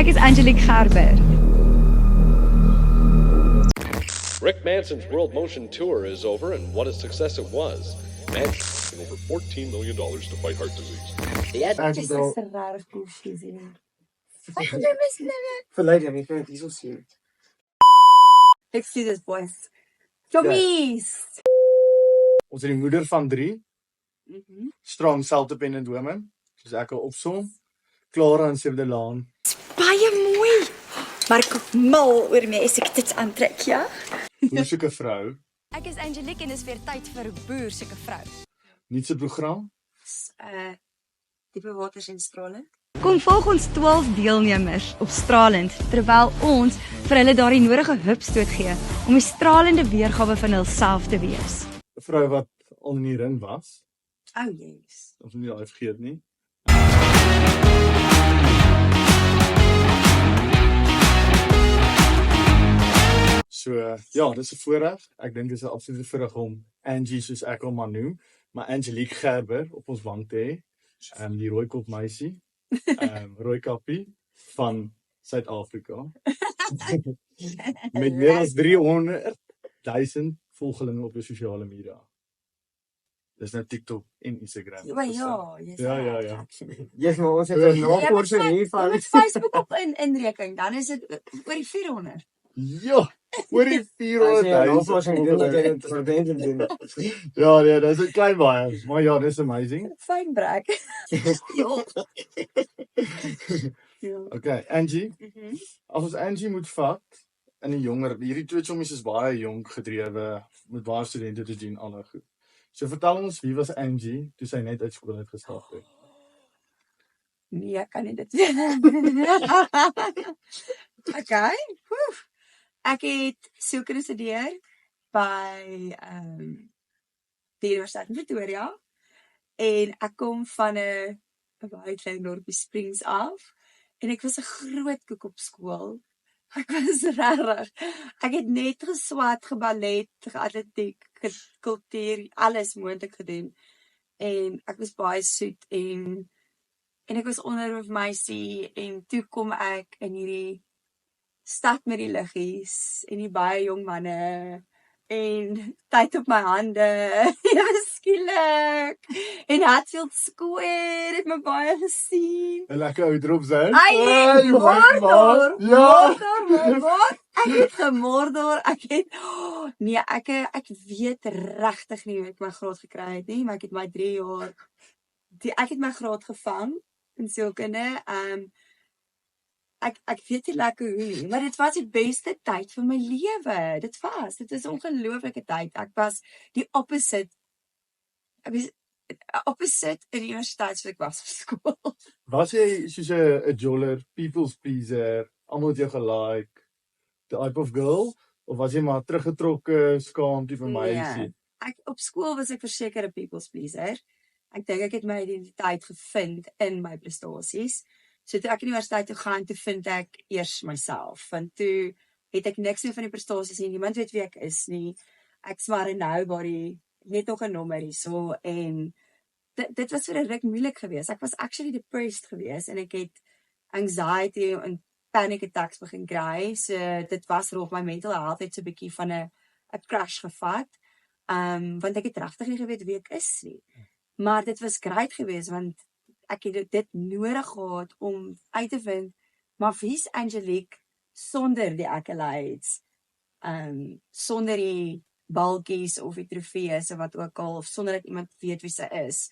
is Angelique Gerber. Rick Manson's World Motion Tour is over, and what a success it was. Manson over $14 million to fight heart disease. Dis is rarig cool sien. Verleid jy vir dis so sien. Excuses boys. Jommies. Ons is die moeder van 3. Strong self-dependent women, soos ek al opsom. Clara en Sibde Laan. Baie mooi. Maar ek is mal oor my as ek dit aantrek, ja? Hoe soek 'n vrou? Ek is Angelique en dis weer tyd vir 'n boer soek 'n vrou. Nuutste program? Diepe waters en straling. Kom volg ons 12 deelnemers op Stralend terwyl ons vir hulle daardie nodige hupstoot gee om die stralende weergawe van hulself te wees. 'n Vrou wat al in die ring was. Oh yes. Ons moet nie daai vergeet nie. So ja, dis 'n voorreg. Ek dink dis 'n absolute voorreg om Angie soos ek hom maar noem, maar Angelique Gerber op ons bank te hê. Die rooikop meisie. Rooi kappie van Suid-Afrika. Met meer as 300,000 volgelinge op die sosiale media. Dis nou TikTok en Instagram. Ja, Ja. Yes, maar ons het 'n navorsing hier van met Facebook op inrekening, dan is dit oor die 400. Ja, oor die 400,000. navorsing doen dat jy dit verdien doen. Ja, nee, dis 'n klein baie, maar ja, dis amazing. Fyn brek. Ja. Okay, Angie. As ons Angie moet vat in 'n jonger, hierdie twee chommies is baie jonk gedrewe met baie studente te doen alle goed. So vertel ons, wie was Angie toe sy net uit skool het gestap het? Nee, ek kan nie dit. Okay. Ek het sielkunde gestudeer by die Universiteit in Pretoria en ek kom van 'n baie klein dorpie Springs af en ek was 'n groot koek op skool. Ek was regtig. Ek het net geswat, geballet, geatletiek, kultuur, alles moontlik gedoen. En ek was baie soet en ek was onderhoofmeisie en toe kom ek in hierdie stad met die liggies en die baie jong manne en tyd op my hande. Ewe skielik. En Hatfield Square het my baie gesien. 'n Lekker ou drop sy. Mordor. Ja. Mordor. Ek het gemordor. Ek weet regtig nie hoe ek my graad gekry het nie, maar ek het my 3 jaar ek het my graad gevang in sielkunde. Ek weet nie lekker hoe nie, maar dit was die beste tyd van my lewe. Dit is 'n ongelooflike tyd. Ek was die opposite. Ek was opposite in die universiteit so ek was op skool. Was jy soos 'n joller, people's pleaser, almal het jou gelike, the type of girl, of was jy maar teruggetrokke, skaam tipe meisie? Ek op skool was ek verseker 'n people's pleaser. Ek dink ek het my identiteit gevind in my prestasies. So toe ek universiteit toe gaan, toe vind ek eers myself. Want toe het ek niks meer van die prestasies nie. Niemand weet wie ek is nie. Ek's maar 'n nobody, net nog 'n nommer hierso en dit was vir 'n ruk moeilik geweest. Ek was actually depressed geweest en ek het anxiety en panic attacks begin kry. So dit was reg my mental health het so 'n bietjie van 'n crash gevat. Want ek het regtig nie geweet wie ek is nie. Maar dit was great geweest want ek het dit nodig gehad om uit te vind, maar wie's Angelique sonder die accolades, sonder die balkies of die trofees of wat ook al, of sonder dat iemand weet wie sy is.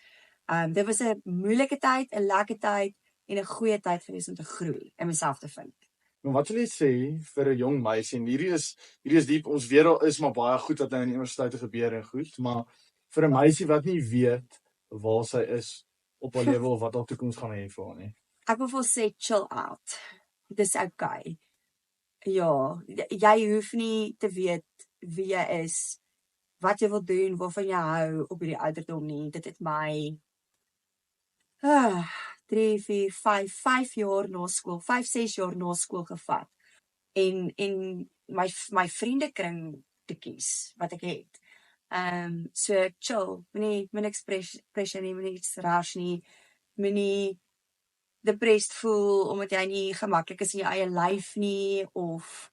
Dit was 'n moeilike tyd, 'n lekker tyd en 'n goeie tyd geweest om te groei en myself te vind. Maar wat wil jy sê vir 'n jong meisie? En hierdie is diep, ons weet daar is maar baie goed wat nou in die universiteite gebeur en goed, maar vir 'n meisie wat nie weet waar sy is op haar lewe of wat haar toekoms gaan hê vir haar nie. Ek wil sê chill out. Dis okay. Ja, jy hoef nie te weet wie jy is, wat jy wil doen, waarvan jy hou op hierdie ouderdom nie. Dit het my 3, 4, 5 jaar na skool, 5, 6 jaar na skool gevat. En my vriendekring te kies wat ek het. So chill, moenie expression nie, moenie iets rash nie, moenie depressed voel omdat jy nie gemaklik is in jou eie lyf nie of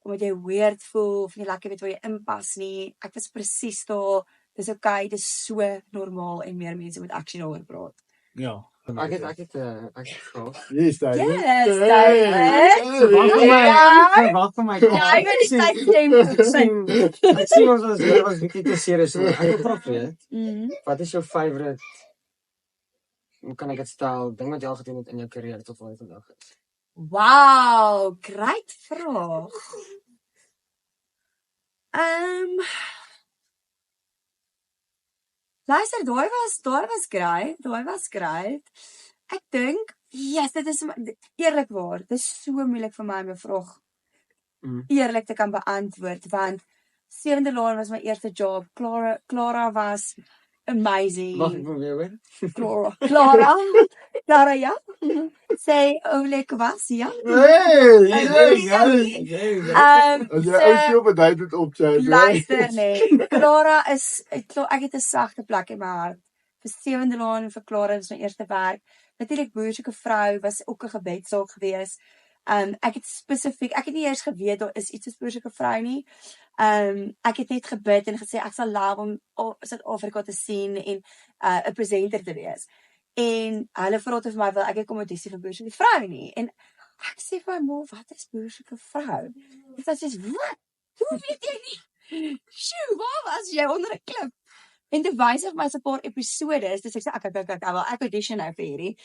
omdat jy weird voel of nie lekker weet waar jy inpas nie. Ek was presies daar. Dis okay, dis so normaal en meer mense moet actually daaroor praat. Ja. Ek het vraag. Yes, David. Yes, David. Wacht vir my. Ja, ek wil die tyd stem. Ek sien ons was bietjie te serieus. Ek wil graag weet, wat is jou favorite, hoe kan ek dit stel, ding wat jy al gedoen het in jou carrière tot waar jy vandag is? Wow, great vraag. Luister, daai was great. Ek dink, yes, dit is eerlikwaar, dit is so moeilik vir my om 'n vraag eerlik te kan beantwoord, want 7de laan was my eerste job. Clara was amazing. Mag ek weer hoor? Clara, ja. Sy oulik was, ja. As jy ou so bedui dit opchat. Luister nee. Clara is, ek het 'n sagte plek in my hart. Vir 7de laan en vir Clara was my eerste werk. Natuurlik Boersoeke vrou was ook 'n gebedssaak geweest. Ek het nie eers geweet daar is iets soos Boersoeke vrou nie. Ek het net gebid en gesê ek sal love om Suid-Afrika te sien en 'n presenter te wees. En hulle vra vir my wil ek kom audisie vir Boersoeke vrou nie. En ek sê vir my ma, wat is Boersoeke vrou? En sy sê, wat? Hoe weet jy nie? Sjoe, waar was jy onder 'n klip? En toe wys hy vir my so 'n paar episodes, dis ek sê ek audition nou vir hierdie.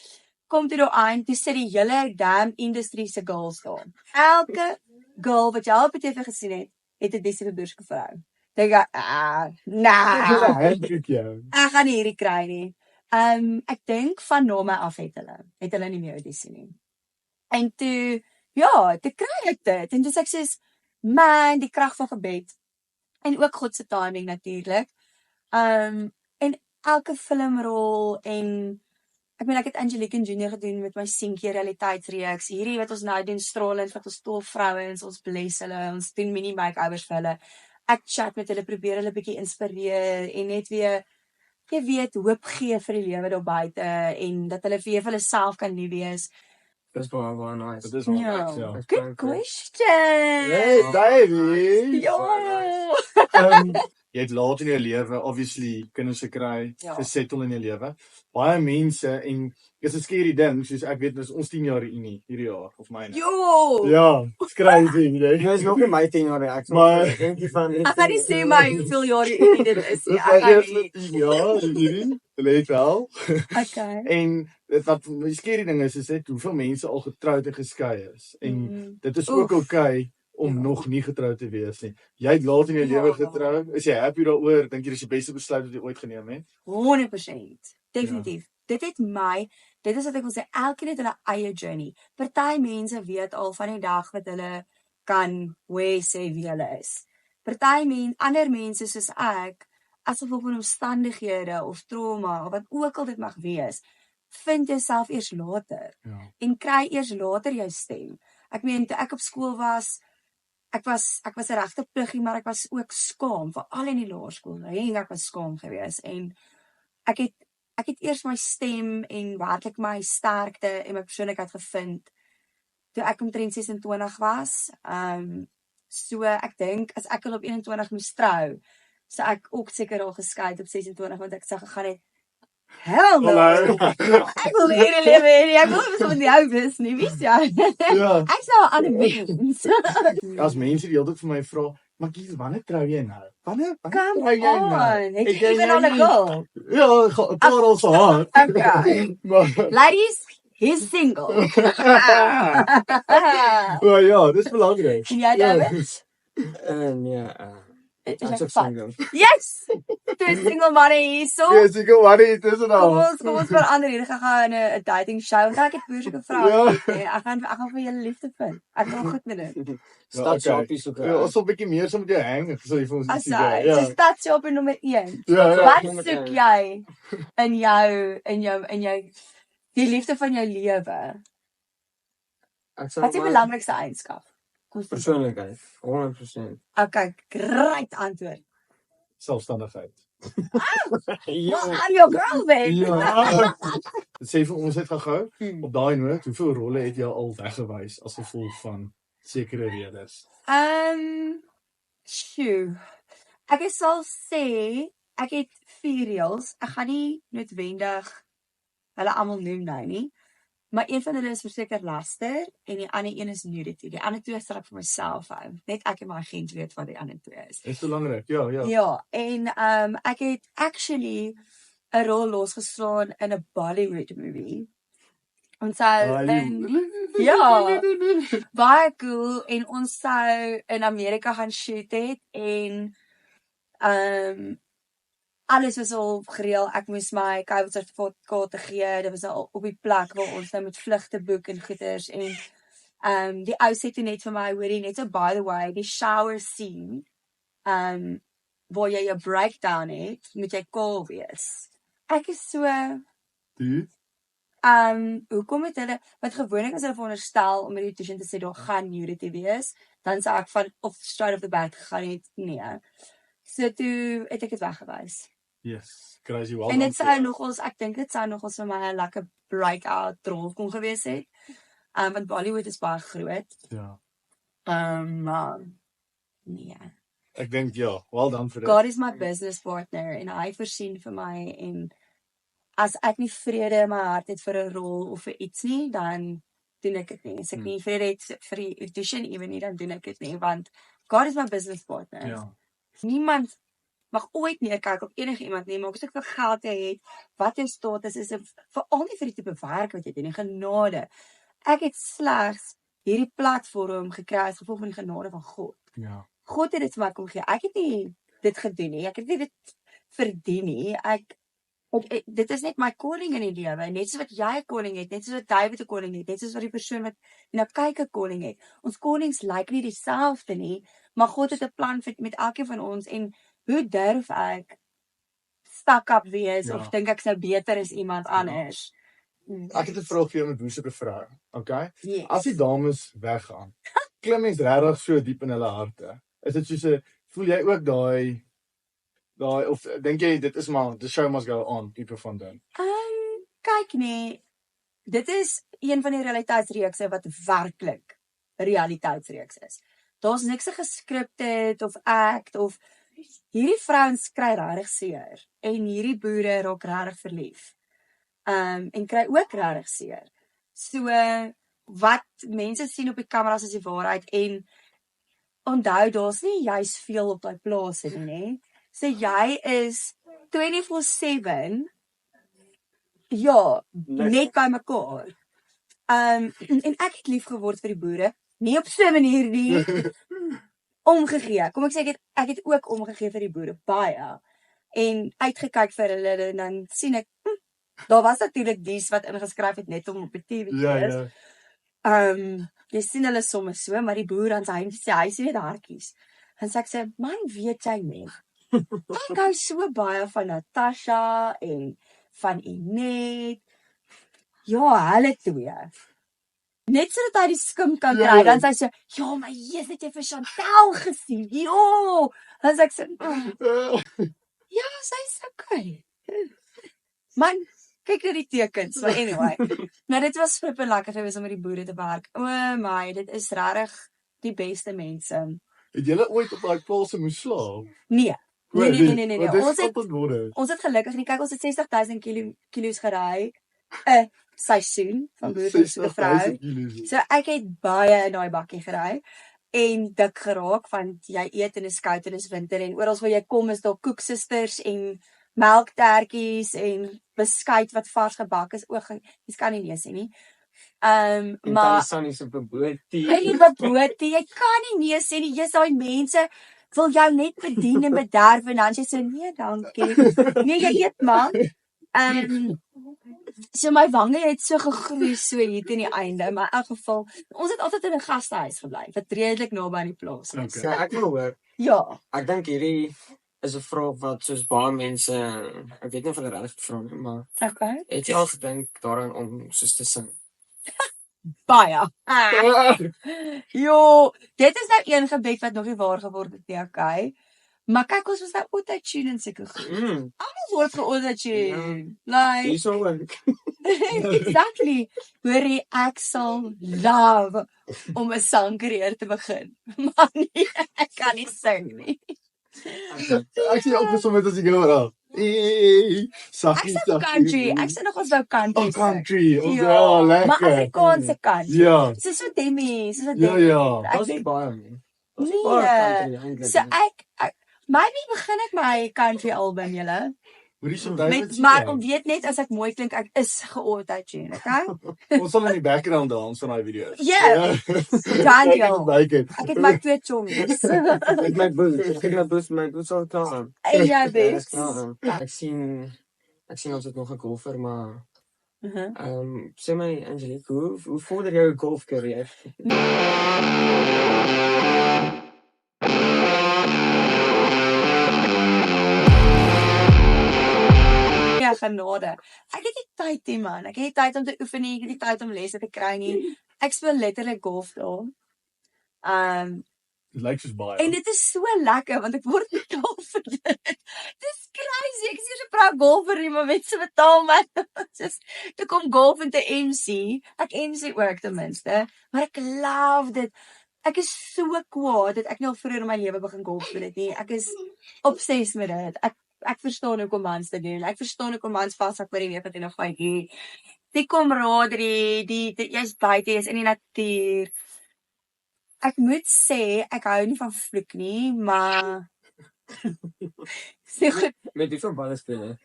Kom toe daar aan, toe sit die hele damn industrie se girls daar. Elke girl wat jy al op die TV gesien het 'n audisie vir Boersoeke vrou. Dink ek, ek gaan nie hierdie kry nie. Ek dink van na my af het hulle nie meer audisie nie. En toe kry ek dit. En toe sê ek soos, man, die krag van gebed. En ook God se timing natuurlik. En elke filmrol en ek het Angelique en Junior gedoen met my Sinkie realiteitsreeks. Hierdie wat ons nou doen, Stralend, wat ons 12 vrouens, ons bless hulle, ons doen mini makeovers vir hulle. Ek chat met hulle, probeer hulle bietjie inspireer en net weer, jy weet, hoop gee vir die lewe daar buite en dat hulle vir hulle self kan lief wees. Dis baie nice. Dit is Ja. Good question. Hey, David. Ja. Jy het laat in jou lewe obviously kinders gekry, Ja. gesettle in jou lewe. Baie mense en dis 'n scary ding, soos ek weet dis ons 10 jaar reunie hierdie jaar of myne. Jo. Ja, it's crazy, jy. Jy is nog nie my 10 jaar ek Maar- dink van Ek gaan nie sê my hoeveel jaar dit is nie. Dis my eerste 10 jaar hierdie. Let wel. Okay. En wat die scary ding is dit hoeveel mense al getroud en geskei is. En dit is ook Oef. okay om nog nie getroud te wees nie. Jy het laat in jou lewe getrou. Is jy happy daaroor? Dink jy dis die beste besluit wat jy ooit geneem het? 100%. Definitief. Dit is wat ek wil sê, elkeen het hulle eie journey. Party mense weet al van die dag wat hulle kan sê wie hulle is. Ander mense soos ek, as gevolg van omstandighede of trauma of wat ook al dit mag wees, vind jouself eers later en kry eers later jou stem. Ek meen toe ek op skool was, ek was 'n regte pluggie, maar ek was ook skaam, veral in die laerskool. Ek was skaam geweest en ek het eers my stem en werklik my sterkte en my persoonlikheid gevind toe ek omtrent 26 was. So ek dink as ek al op 21 moes trou, so ek ook seker al geskei op 26 want ek sê gegaan het hell no. Ek wil hierdie lewe hê, ek wil nie van die ou wees nie, weet jy? Ja. Ek sou ander mens. As mense die hele tyd vir my vra, maar kies wanneer trou jy nou? Wanneer Come trou jy nou? on, het Het jy even al 'n girl? Ja, 'n paar al gehad. Okay. Maar Ladies, he's single. maar ja, dis belangrik. En jy, David? Ek Is is jy ook gevat? single. Yes! Twee single manne hierso. Ja, seker wat dit is nou. Kom ons verander hier. Ek gaan 'n dating show. Want ek het Boersoeke vrou. Ja. Ek gaan vir julle liefde vind. Ek wil goed met dit. Stad shoppies soek. Ja, ons wil 'n bietjie meer so met jou hang, so jy vir ons As sien. jy, Ja. dis stadshop nommer 1. Ja, ja. Wat nommer soek 1. jy in jou die liefde van jou lewe? Ek sal Wat is die belangrikste eienskap? Kom ons persoonlikheid, 100%. Okay, great antwoord. Selfstandigheid. I'm your girl, babe. Ja. Sê vir ons net gou, Hmm. op daai noot, hoeveel rolle het jy al weggewys as gevolg van sekere redes? Sjoe. Ek sal sê, ek het 4 reels. Ek gaan nie noodwendig hulle almal noem nou nie. Maar een van hulle is verseker laster en die ander een is nudity. Die ander 2 sal ek vir myself hou. Net ek en my agent weet wat die ander 2 is. Is belangrik, ja. Ja, en ek het actually 'n rol losgeslaan in 'n Bollywood movie. Ons sou ja, baie cool en ons sou in Amerika gaan shoot het en alles was al gereël. Ek moes my COVID sertifikaat gee. Dit was al op die plek waar ons nou met vlugte boek en goeders en die ou sê toe net vir my, hoorie, net so by the way, die shower scene waar jy 'n breakdown het, moet jy kaal wees. Ek is so Toe? hoekom het hulle wat gewoonlik as hulle veronderstel om met die tussen te sê daar gaan nudity wees, dan sou ek van of straight off the bat gegaan het, nee. So toe het ek dit weggewys. Yes, crazy well. En dit sou nogals, ek dink dit sou nogals vir my 'n lekker breakout rol kon gewees het. Want Bollywood is baie groot. Ja. Maar nee. Ek dink ja, well done vir dit. God is my business partner en hy voorsien vir my en as ek nie vrede in my hart het vir 'n rol of vir iets nie, dan doen ek dit nie. As ek nie vrede het vir die audition ewen nie, dan doen ek dit nie, want God is my business partner. Ja. Niemand mag ooit neerkyk op enige iemand nie, maak as ek vir geld jy het, wat jou status is, veral nie vir die tipe werk wat jy doen, die genade. Ek het slegs hierdie platform gekry as gevolg van die genade van God. Ja. God het dit vir my kom gee. Ek het nie dit gedoen nie. Ek het nie dit verdien nie. Dit is net my calling in die lewe. Net soos wat jy 'n calling het, net soos wat David 'n calling het, net soos wat die persoon wat na kyk 'n calling het. Ons callings lyk nie dieselfde nie, maar God het 'n plan met elkeen van ons en hoe durf ek stuck up wees of dink ek sou beter as iemand anders? Ek het 'n vraag vir jou met woeslike vrae, okay? Yes. As die dames weggaan, klim mens regtig so diep in hulle harte? Is dit soos 'n voel jy ook daai of dink jy dit is maar the show must go on tipe van ding? Kyk nee, dit is een van die realiteitsreekse wat werklik 'n realiteitsreeks is. Daar's niks geskripted of act of hierdie vrouens kry regtig seer en hierdie boere raak regtig verlief. En kry ook regtig seer. So wat mense sien op die kameras is die waarheid en onthou daar's nie juis veel op daai plase nie. So jy is 24/7 ja, net by mekaar. En ek het lief geword vir die boere, nie op so 'n manier nie. Omgegee. Kom ek sê ek het ook omgegee vir die boere baie en uitgekyk vir hulle en dan sien ek daar was natuurlik dies wat ingeskryf het net om op die TV te wees. Jy sien hulle soms so, maar die boer dan sê hy sien net hartjies. En sê ek sê, man, weet jy nie. Ek hou so baie van Natasha en van Inet. Ja, hulle twee. Net sodat hy die skim kan kry, dan sê hy so, ja, maar Jesus, het jy vir Chantel gesien? Ja. Dan sê ek so, ja, sy's okay. Man, kyk na die tekens, maar anyway. Nou, dit was flippend lekker gewees om met die boere te werk. O my, dit is regtig die beste mense. Het julle ooit op daai plase moes slaap? Nee. Nee. Ons het gelukkig nie, kyk, ons het 60,000 kilos gery, 'n seisoen van boer tot vrou. So ek het baie in daai bakkie gery en dik geraak want jy eet en is koud en is winter en oral waar jy kom is daar koeksisters en melktertjies en beskuit wat vars gebak is. Jy kan nie nee sê nie. Maar Sunny se bobotie. Jy kan nie nee sê nie. Jy's daai mense wil jou net bedien en bederf en dan jy sê nee, dankie. Nee, jy eet maar. So my wange het so gegroei so hier teen die einde, maar in elk geval, ons het altyd in 'n gastehuis gebly, wat redelik naby aan die plaas is. Okay. Ja, ek wil hoor. Ja. Ek dink hierdie is 'n vraag wat soos baie mense, ek weet nie of hulle regtig vra nie, maar Okay. het jy al gedink daaraan om soos te sing? Baie. Jo, dit is nou een gebed wat nog nie waar geword het nie, okay. Maar kyk, ons was nou auto-tune en sulke goed. Almal word ge-auto-tune. Like, Hierso ook. exactly. Hoorie, ek sal love om 'n sangcarrière te begin. Maar nee, ek kan nie sing nie. Ek sien opgesom met as ek hoor al. Saggie, Ek sing country. Ek sing nog ons nou country. Oh, country. Oh, Ja, ja, maar lekker. Afrikaanse country. Ja. Soos so Demi, soos 'n Ja, Demi. ja. Dat is nie baie nie. Dat is Nee. baie country eintlik. So ek maybe begin ek my country album, julle. Hoorie so Met David. maar om weet net as ek mooi klink, ek is ge-auto-tune, okay? Ons sal in die background dans van daai video's. Ja. Daniel. Like it. Ek het my 2 chommies. Met my boots, my boots al klaar. En jy Ja, dis weet. klaar. Ek sien ons het nog 'n golfer, maar Mhm. sê my Angelique, hoe vorder jou golfcarrière? Ja, genade. Ek het nie tyd nie, man. Ek het nie tyd om te oefen nie, ek het nie tyd om lesse te kry nie. Ek speel letterlik golf daar. Dit lyk soos baie. En dit is so lekker want ek word betaal vir dit. Dis crazy. Ek is nie so 'n pro golfer nie, maar mense betaal my. Dis toe kom golf en te MC. Ek MC ook ten minste, maar ek love dit. Ek is so kwaad dat ek nou vroeër in my lewe begin golf speel het nie. Ek is obsessed met dit. Ek verstaan hoekom mans dit doen. Ek verstaan hoekom mans vashak by die week wat hulle gaan hier. Die kameraderie, die jy's buite, jy's in die natuur. Ek moet sê ek hou nie van vloek nie, maar sê goed, Met hoeveel balle speel jy?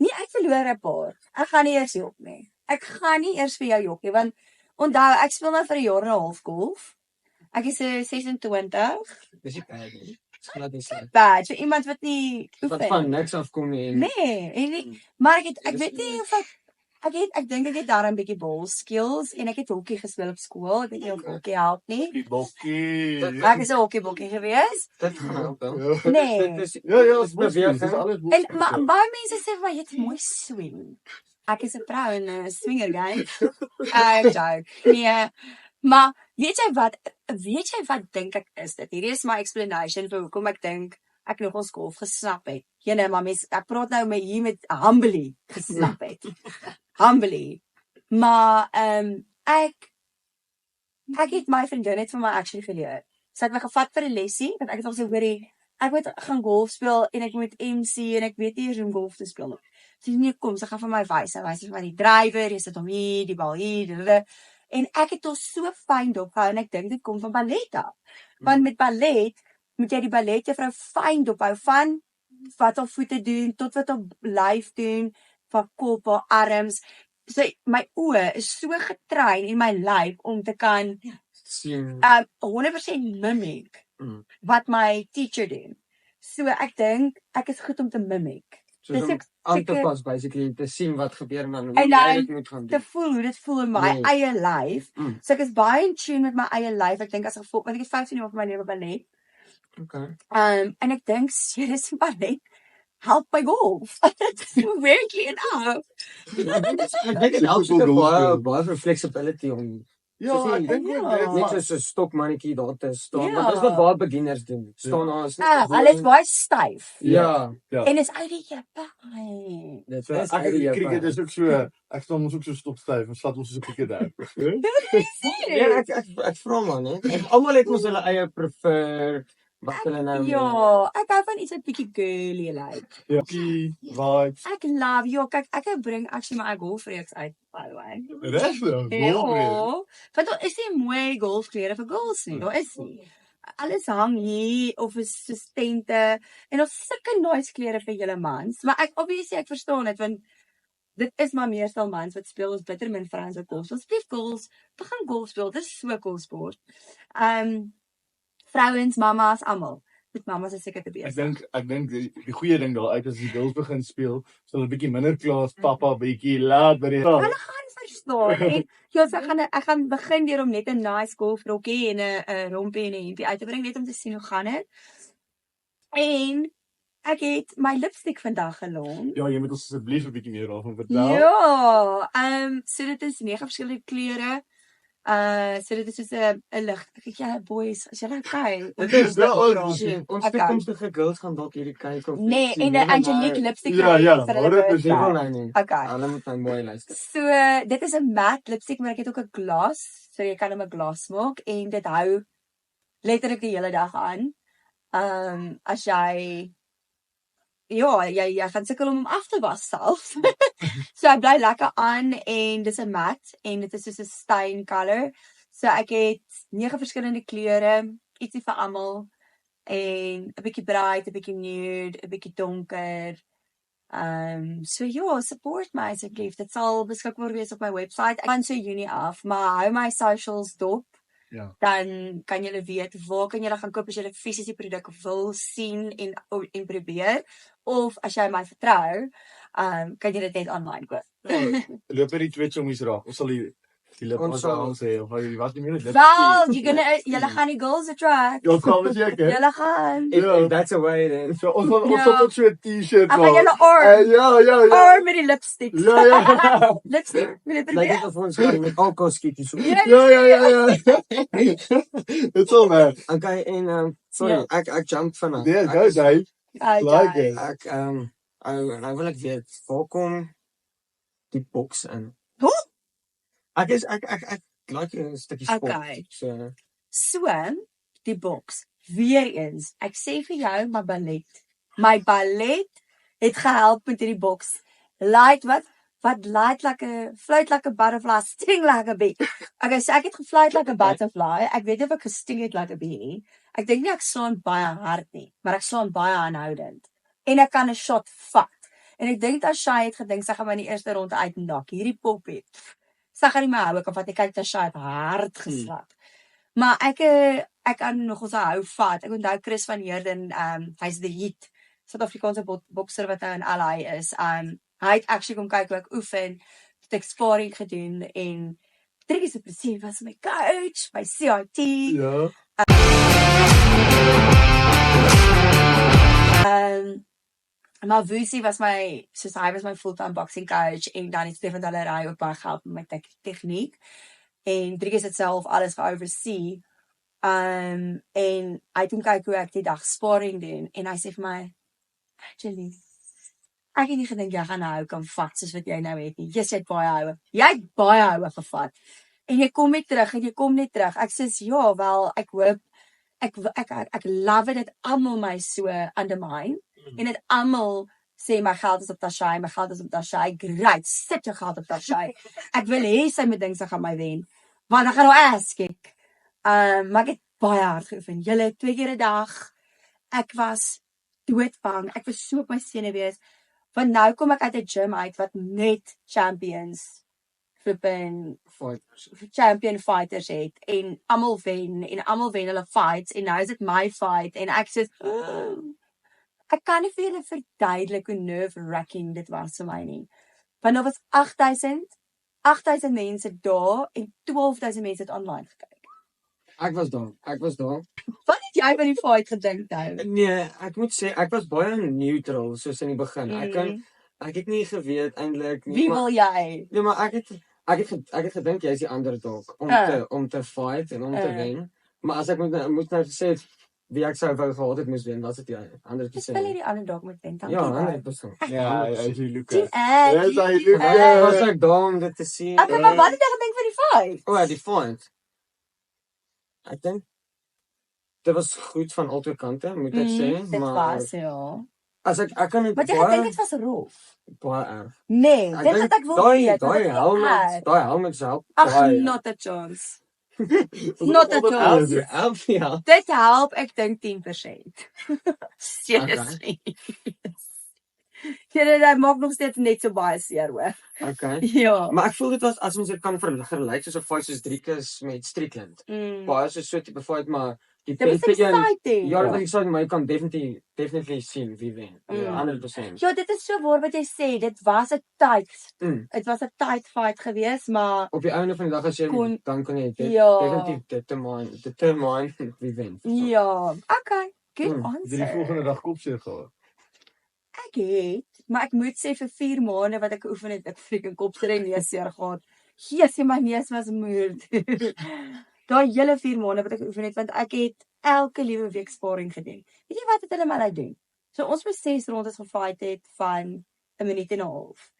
nie ek verloor 'n paar. Ek gaan nie eers jok nie. Ek gaan nie eers vir jou jok nie want onthou ek speel nou vir 'n jaar en 'n half golf. Ek is 26. Dis nie bad nie. Dis glad nie sleg. Bad vir iemand wat nie Wat oefen. van niks afkom nie. En Nee, en nie, maar ek weet nie of ek dink ek het daar 'n bietjie ball skills en ek het hokkie gespeel op skool. Ek weet nie of hokkie help nie. Die bokkie. Ek is 'n hokkiebokkie gewees. dit gaan help wel. Nee. Dit is Ja, dis beweging. dis alles En maar baie mense sê maar jy het mooi swing. Ek is 'n vrou in 'n swinger game. Ek joke. Nee. Maar weet jy wat dink ek is dit? Hierdie is my explanation vir hoekom ek dink ek nog ons golf gesnap het. Jene, maar mens ek praat nou met hier met humbly gesnap het. Humbly. Maar ek het my vriendin net vir my actually geleer. Sy het my gevat vir 'n lesie want ek het al gesê hoorie, ek moet gaan golf speel en ek moet MC en ek weet nie eers hoe om golf te speel nie. Sy sê nee, kom, sy gaan vir my wys. Sy wys vir my die drywer, jy sit hom hier, die bal hier. En ek het al so fyn dophou en ek dink dit kom van ballet af. Want met ballet moet jy die balletjuffrou fyn dophou van wat haar voete doen tot wat haar lyf doen, van kop, haar arms. So my oë is so getrein en my lyf om te kan Sien. 100% mimic Mm. wat my teacher doen. So ek dink ek is goed om te mimic. Soos dis om ek aan te seker- pas basically te sien wat gebeur en dan hoe En jy dan dit moet gaan Te doen. voel hoe dit voel in my Nee. eie lyf. Mm. So ek is baie in tune met my eie lyf. Ek dink as gevolg want ek het 15 jaar van my lewe ballet. Okay. En ek dink seriously ballet help my golf. Weirdly enough. Ek dink dit help seker baie vir flexibility om Ja, ek dink ook Ja. dit. net maar- so 'n stokmannetjie daar te staan. Ja. Want dis wat baie beginners doen. Staan daar is Hulle is baie styf. Ja, Ja. En is uit die heupe. dit So, is ek uit die het cricket heupe. is ook so, ek staan ons ook so stopstyf en slat ons soos 'n cricket daar. Ja, ek vra maar net. Almal het mos hulle eie prefer wat hulle nou Ja, ek hou van iets wat bietjie girly lyk. Ja, die vibes. Ek love, ja, kyk, ek bring actually my eie golfreeks uit, by the way. Reg nou. Ja, want daar is nie mooi golfklere vir girls nie, daar is nie. Alles hang hier of is soos tente en ons sulke nice klere vir julle mans, maar ek obviously ek verstaan dit want dit is maar meestal mans wat speel, ons bitter min vrouens wat golf speel. Asseblief girls, begin golf speel, dit is so cool sport. Vrouens, mamas, almal. Met mamas is seker te Ek besig. dink die goeie ding daar uit as die girls begin speel, sal 'n bietjie minder klas pappa bietjie laat by die Hulle gaan verstaan. En ja, so ek gaan begin deur om net 'n nice golfrokkie en 'n rompie en 'n hempie uit te bring net om te sien hoe gaan dit. En ek het my lipstick vandag gelong. Ja, jy moet ons asseblief 'n bietjie meer daarvan vertel. Ja, so dit is 9 verskillende kleure. So dit is soos 'n lig. Ek kyk julle boys, as julle okay. Dit is wel ons. Shit, ons Okay. toekomstige girls gaan dalk hierdie kyk of Nee, iets, en 'n never Angelique know. lipstick Ja, ja, vir hulle 100%. Dis nie birthday. wel nou nie. Okay. Hulle moet nou mooi luister. So dit is 'n matte lipstick, maar ek het ook 'n glas, so jy kan hom 'n glas maak en dit hou letterlik die hele dag aan. As jy jy gaan sukkel om hom af te was self. So hy bly lekker aan en dis 'n matte en dit is soos 'n stain color. So ek het 9 verskillende kleure, ietsie vir almal en 'n bietjie bright, 'n bietjie nude, 'n bietjie donker. So ja, support my asseblief. Dit sal beskikbaar wees op my webwerf. Ek gaan so Junie af, maar hou my socials dop. Ja. Dan kan julle weet waar kan julle gaan koop as julle fisies die produk wil sien en probeer, of as jy my vertrou, kan jy dit net online koop. Loop by die twee chommies raak. Ons sal die lip Ons ons sal- aan sê of jy wat nie meer dit. Wel, julle gaan die girls attract. Ja, gaan we seker. Julle gaan. If that's a way then. So ons gaan Ja. sal ook so 'n T-shirt Ek gaan julle arm. Ja. Arm met die lipstick. Ja. Lipstick met die Lyk probeer. dit of ons gaan met alkohol skieties so. Ja. Dit sal nou. Okay, en sorry, Ja. ek jump vanaf. Nee, go Dave. Like Okay. it. Ek nou wil ek weet waar kom die boks in? Hoe? Ek like 'n stukkie sport. Okay. So So, die boks. Weer eens, ek sê vir jou, my ballet het gehelp met hierdie boks. Light wat light like 'n float like a butterfly, sting like a bee. Okay, so ek het gefluit like a butterfly. Ek weet nie of ek gesting het like a bee nie. Ek dink nie ek slaan baie hard nie, maar ek slaan baie aanhoudend. En ek kan 'n shot vat. En ek dink dat Shay het gedink sy gaan my in die eerste ronde uitknak. Hierdie poppie. Sy gaan nie my hou ek of wat ek kyk dat Shay het hard geslag. Maar ek kan nog ons hou vat. Ek onthou Chris van Heerden, hy's die Heat, Suid-Afrikaanse bokser wat nou in LA is. Hy het actually kom kyk hoe ek oefen, het ek sparring gedoen en Triggie se plesier was my coach by CIT. Ja. Maar Wusie was my fulltime boxing coach en dan het Stefan Dallery ook baie gehelp met my tegniek. En Triggie het self alles ge-oversee. En hy het kom kyk hoe ek die dag sparring doen en hy sê vir my, Angelique, ek het nie gedink jy gaan hou kan vat soos wat jy nou het nie. Jy het baie houe. Jy het baie houe gevat. En jy kom net terug. Ek sê ja, wel, ek hoop ek love dit almal my so undermine en dit almal sê my geld is op Tashay. Great, sit jou geld op Tashay. Ek wil hê sy moet dink sy gaan my wen. Want dan gaan haar ass kick. Maar ek het baie hard geoefen. Julle 2 keer 'n dag. Ek was doodbang. Ek was so op my senuwees. Want nou kom ek uit 'n gym uit wat net champions flipping champion fighters het en almal wen hulle fights en nou is dit my fight en ek sê ek kan nie vir julle verduidelik hoe nerve-wracking dit was vir my nie. Want daar was 8000 mense daar en 12000 mense het online gekyk. ek was daar. Wat het jy van die fight gedink nou? Nee, ek moet sê ek was baie neutral soos in die begin. Ek het nie geweet eintlik nie. Wie wil jy? Nee, maar ek het gedink jy is die underdog om te fight en om te wen. Maar as ek moet nou gesê het wie ek sou wou gehad het moes wen, was dit jy. 100%. Wil jy die ander dag moet wen? Ja, 100%. Ja, hy is die Luca. Team Yes, hy Team Luca. Ek was Ag. ek daar om dit te sien. Okay, maar wat het jy gedink van die fight? O, die fight. Ek dink dit was goed van albei kante, moet ek sê, Dit maar was ja. as ek kan dit Wat jy gedink dit was rof? baie erg. Nee, dit wat ek wil weet. Daai helmet help. Ag, not a chance. Not a chance. Ja. Dit help, ek dink 10%. Seriously. Dit maak nog steeds net so baie seer hoor. Okay. Ja. Maar ek voel dit was as ons dit kan vergelyk soos 'n fight soos Driekus met Strickland. Baie so tipe fight, maar die Dit was beste een. exciting. Ja, dit is exciting, maar jy kan definitely sien wie wen. 100%. Ja, dit is so waar wat jy sê, dit was 'n tight. Mm. Dit was 'n tight fight geweest, maar Op die einde van die dag as jy dan kan jy Ja. definitief determine wie wen. ja, okay. Good Die answer. volgende dag kopseer gehad. Ek het, maar ek moet sê vir 4 maande wat ek oefen het, ek freaking kopseer en neusseer gehad. Jesus, my neus was moer. Daai hele 4 maande wat ek oefen het, want ek het elke liewe week sparing gedoen. Weet jy wat het hulle maar laat doen? So ons moes 6 rondes gefight het van 'n minuut en 'n half.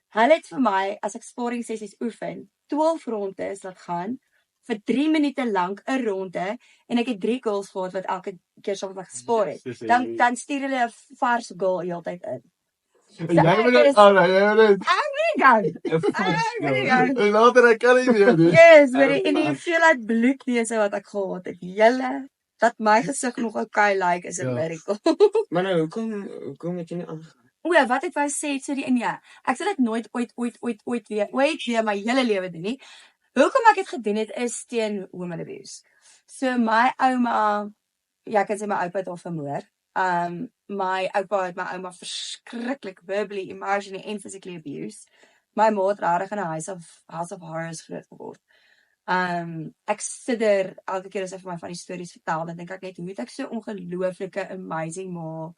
Hulle het vir my, as ek sparing sessies oefen, 12 rondes laat gaan, vir 3 minute lank 'n ronde, en ek het 3 girls gehad wat elke keer saam met my gespaar het. Dan stuur hulle 'n vars girl heeltyd in. Jy moet dit aan, jy moet dit. Later ek kan nie meer doen. Yes, maar en die hoeveelheid bloedneuse wat ek gehad het, julle, dat my gesig nog okay lyk is 'n Ja. miracle. Maar nou, hoekom het jy nie aangegaan? O, wat ek wou sê, sorry, en ja, ek sal dit nooit ooit weer my hele lewe doen nie. Hoekom ek dit gedoen het is teen women abuse. So my ouma, ja, ek kan sê my oupa het haar vermoor. My oupa het my ouma verskriklik verbally, emotionally en physically abused. My ma het regtig in 'n house of horrors groot geword. Ek sidder elke keer as sy vir my van die stories vertel, dan dink ek net hoe het ek so ongelooflike amazing ma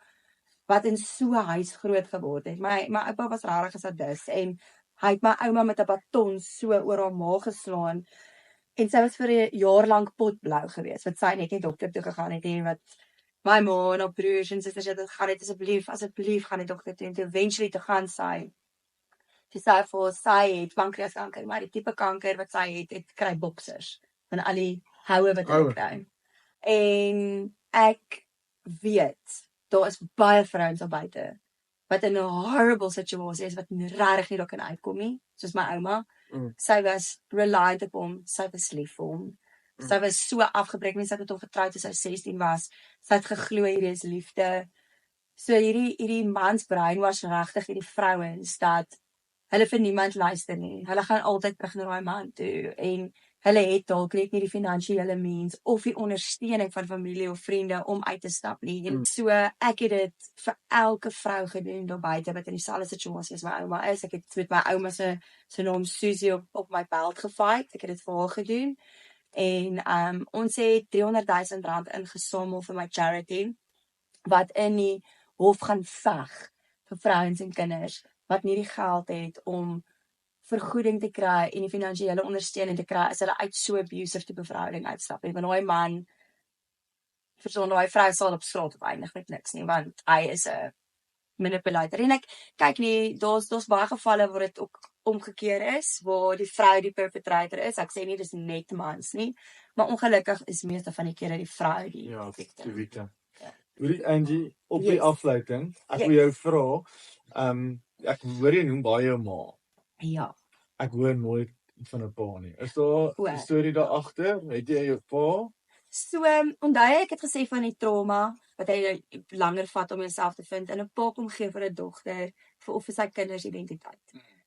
wat in so 'n huis groot geword het. My oupa was regtig 'n sadist en hy het my ouma met 'n baton so oor haar maag geslaan en sy was vir 'n jaar lank potblou geweest, wat sy net nie dokter toe gegaan het en wat my ma en haar broers en susters het gegaan het, asseblief gaan die dokter toe en toe eventually te gaan sy. Sy sê vir sy het pankreaskanker, maar die tipe kanker wat sy het kry boksers van al die houe wat hulle kry. En ek weet daar is baie vrouens daar buite wat in 'n horrible situasie is wat regtig nie daar kan uitkom nie, soos my ouma. Sy was reliant op hom, sy was lief vir hom. Sy was so afgebreek, mense het met hom getroud toe sy 16 was. Sy het geglo hierdie is liefde. So hierdie mans brein was regtig hierdie vrouens dat hulle vir niemand luister nie. Hulle gaan altyd terug na daai man toe en hulle het dalk net nie die finansiële means of die ondersteuning van familie of vriende om uit te stap nie. En so ek het dit vir elke vrou gedoen daar buite wat in dieselfde situasie as my ouma is. Ek het met my ouma se naam Susie op my belt gefight. Ek het dit vir haar gedoen. En ons het R300,000 ingesamel vir my charity wat in die hof gaan veg vir vrouens en kinders wat nie die geld het om vergoeding te kry en die finansiële ondersteuning te kry as hulle uit so abusive tipe verhouding uitstap. En daai man, verstaan, daai vrou sal op straat eindig met niks nie, want hy is 'n manipulator. En ek kyk nie, daar's baie gevalle waar dit ook omgekeer is, waar die vrou die perpetrator is. Ek sê nie dis net mans nie, maar ongelukkig is meeste van die kere die vrou die victim. Die victim. Hoorie Angie, op die Yes. afsluiting, ek Yes. wil jou vra, ek hoor jy noem baie jou ma. Ja. Ek hoor nooit van 'n pa nie. Is daar 'n storie daar agter? Het jy jou pa? So, onthou ek het gesê van die trauma wat hy langer vat om jouself te vind en 'n pa kom gee vir 'n dogter of vir sy kinders identiteit.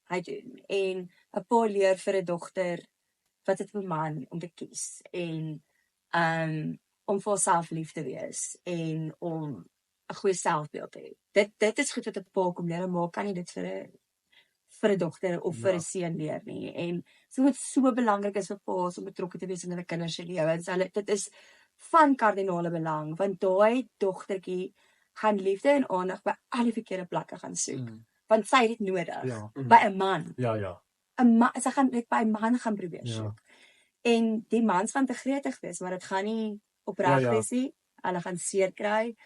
Hy doen. En 'n pa leer vir 'n dogter wat dit 'n man om te kies en om vir haarself lief te wees en om 'n goeie selfbeeld te hê. Dit is goed wat 'n pa kom leer, 'n ma kan nie dit vir 'n dogter of vir 'n seun leer nie. En so wat so belangrik is vir pa's om betrokke te wees in hulle kinders se lewens. Dit is van kardinale belang want daai dogtertjie gaan liefde en aandag by al die verkeerde plekke gaan soek. Want sy het dit nodig by 'n man. Ja. 'n man, sy gaan dit by 'n man gaan probeer soek. En die mans gaan te gretig wees, maar dit gaan nie opreg wees nie. Hulle gaan seer kry.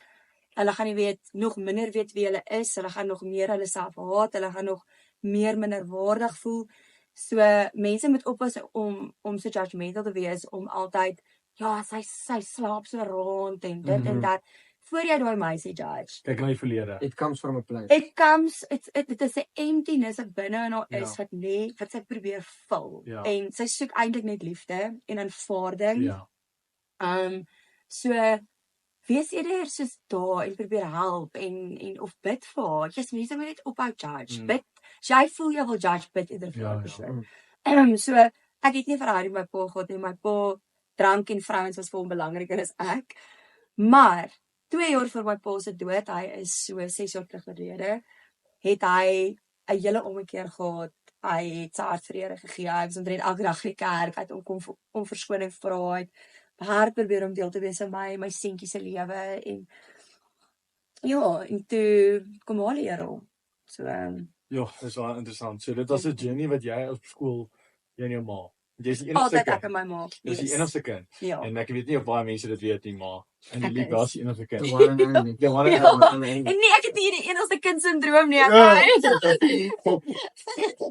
Hulle gaan nie weet nog minder weet wie hulle is. Hulle gaan nog meer hulle self haat. Hulle gaan nog meer minderwaardig voel. So mense moet oppas om so judgmental te wees om altyd sy slaap so rond en dit en dat voor jy daai meisie judge. Kyk na die verlede. It comes from a place. Dit is 'n emptiness wat binne in haar is wat sy probeer vul. Ja. En sy soek eintlik net liefde en aanvaarding. Ja. So wees eerder soos daar en probeer help en of bid vir haar. Mense moet net ophou judge. Bid. As jy voel jy wil judge, bid eerder vir haar persoon. So ek het nie verhouding met my pa gehad nie. My pa drank en vrouens was vir hom belangriker as ek. Maar 2 jaar voor my pa se dood, hy is so 6 jaar terug oorlede, het hy 'n hele ommekeer gehad. Hy het sy hart vir die Here gegee. Hy was omtrent elke dag in die kerk, hy het om verskoning vra, het hard probeer om deel te wees in my seentjie se lewe en toe kom haar leer om. So Ja, dis wel interessant. So dit was 'n journey wat jy op skool jy en jou ma. Jy is die enigste Altyd ek en kind. my ma. Jy is die Yes. enigste kind. Ja. En ek weet nie of baie mense dit weet nie, maar in die Ek lied is. was die enigste The kind. one and only. Ja, maar Ja. En nee, ek het nie die enigste kind syndroom nie, okay?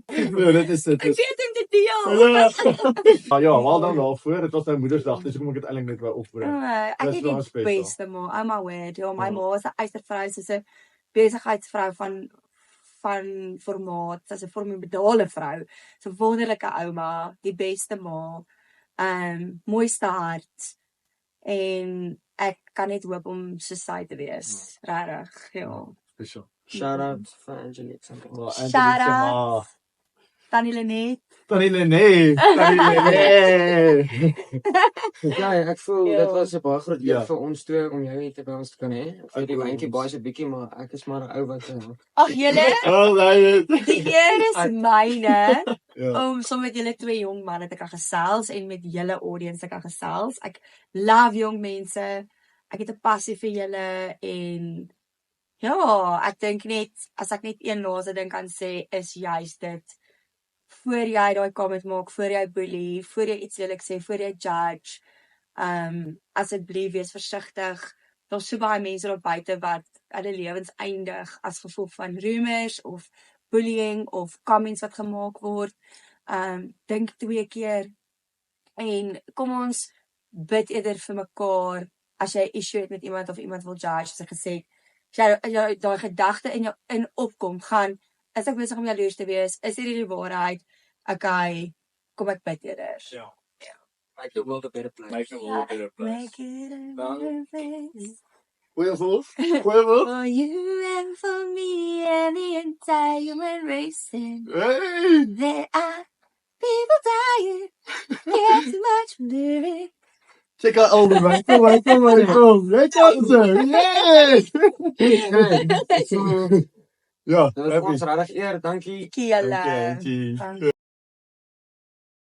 Ja, dit is dit. Ek weet om te deel. Maar ja, wel dan daarvoor. Dit was nou Moedersdag, dis hoekom ek dit eintlik net wou opbring. Ek Dis het wel die special. beste ma. Oh my word. Ja, my Ja. ma is 'n uitervrou, sy's 'n besigheidsvrou van formaat. Sy's 'n formidable vrou. Sy's 'n wonderlike ouma, die beste ma. Mooiste hart. En ek kan net hoop om soos sy te wees. Regtig. Ja. Special. Shout out vir Angelique. something. Maar Shout Angelique se out. ma. Tannie Lenet. Tannie Lenet. Tannie Lenet. Ja, ek voel Ja. dit was 'n baie groot eer Ja. vir ons twee om jou hier te by ons te kan hê. Ek weet die Ek wyntjie ook. baie se bietjie, maar ek is maar 'n ou wat Ag julle, Oh, nee. die eer is myne. Ja. Om saam met julle twee jong manne te kan gesels en met julle audience te kan gesels. Ek love jong mense. Ek het 'n passie vir julle en ja, ek dink net as ek net een laaste ding kan sê is juist dit. Voor jy daai comment maak, voor jy boelie, voor jy iets wil ek sê, voor jy judge, asseblief wees versigtig. Daar's so baie mense daar buite wat hulle lewens eindig as gevolg van rumors of bullying of comments wat gemaak word. Dink 2 keer en kom ons bid eerder vir mekaar as jy 'n issue het met iemand of iemand wil judge, soos ek gesê het. As jy daai gedagte in jou opkom, gaan is ek besig om jaloers te wees? Is dit die waarheid? Okay, kom ek bid eerder. Ja. make the world a better place. Make the world a better place. Make it a better place. Goeie voel. Goeie voel. For you and for me and the entire human race. And Hey. there are people dying. Get too much living. Check out album, man. Kom maar. Right answer. Yay. Ja, Dit was happy. ons regtig eer. Dankie. Kiela. Okay, cheers.